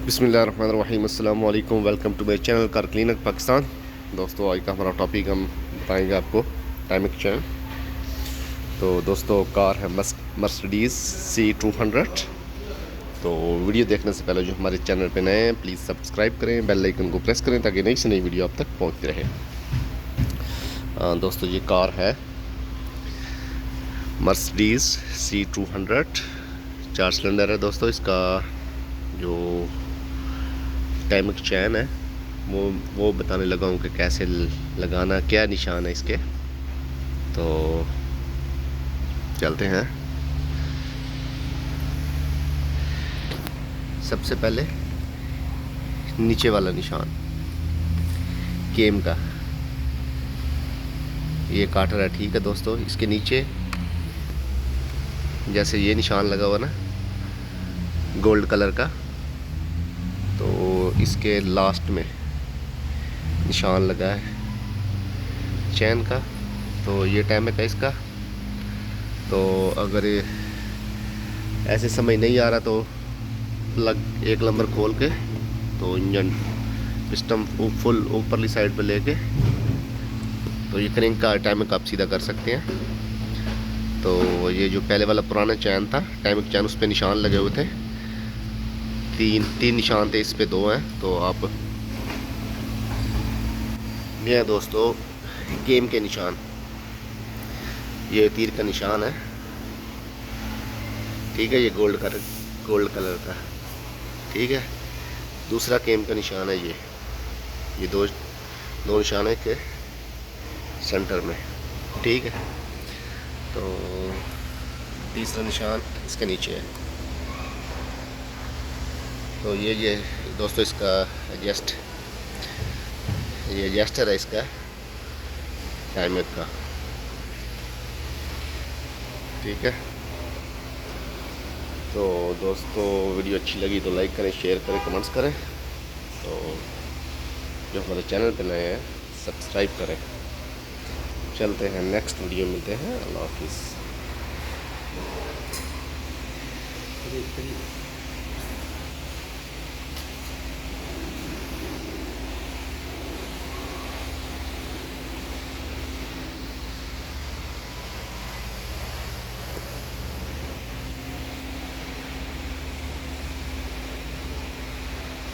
बिस्मिल्लाहिर्रहमानिर्रहीम अस्सलाम वालेकुम। Welcome to my channel car cleaner Pakistan. दोस्तों आज का हमारा टॉपिक हम बताएंगे आपको टाइमिक चैन। तो दोस्तों कार है मर्सिडीज़ C200। तो वीडियो देखने से पहले जो हमारे चैनल पे नए हैं प्लीज़ सब्सक्राइब करें, बेल आइकन को प्रेस करें ताकि नई से नई वीडियो आप तक पहुँचती रहे। दोस्तों ये कार है मर्सिडीज़ C200, 4 सिलेंडर है। दोस्तों इसका जो टाइमिक चैन है वो बताने लगा हूँ कि कैसे लगाना, क्या निशान है इसके। तो चलते हैं। सबसे पहले नीचे वाला निशान केम का ये काटर है, ठीक है दोस्तों। इसके नीचे जैसे ये निशान लगा हुआ ना गोल्ड कलर का, तो इसके लास्ट में निशान लगा है चैन का। तो ये टाइम है इसका। तो अगर ऐसे समझ नहीं आ रहा तो प्लग एक नंबर खोल के तो इंजन पिस्टन फुल ऊपरली साइड पे लेके तो ये क्रेंक का टाइमिक आप सीधा कर सकते हैं। तो ये जो पहले वाला पुराना चैन था टाइमिक चैन, उस पर निशान लगे हुए थे, तीन निशान थे, इस पे 2 हैं। तो आप ये दोस्तों गेम के निशान, ये तीर का निशान है, ठीक है। ये गोल्ड कलर का, ठीक है। दूसरा गेम का निशान है ये दो निशान है के सेंटर में, ठीक है। तो तीसरा निशान इसके नीचे है। तो ये दोस्तों इसका ये एडजस्टर है इसका टाइमर का, ठीक है। तो दोस्तों वीडियो अच्छी लगी तो लाइक करें, शेयर करें, कमेंट्स करें। तो जो हमारे चैनल पे नए हैं सब्सक्राइब करें। चलते हैं, नेक्स्ट वीडियो मिलते हैं। अल्लाह हाफिज़।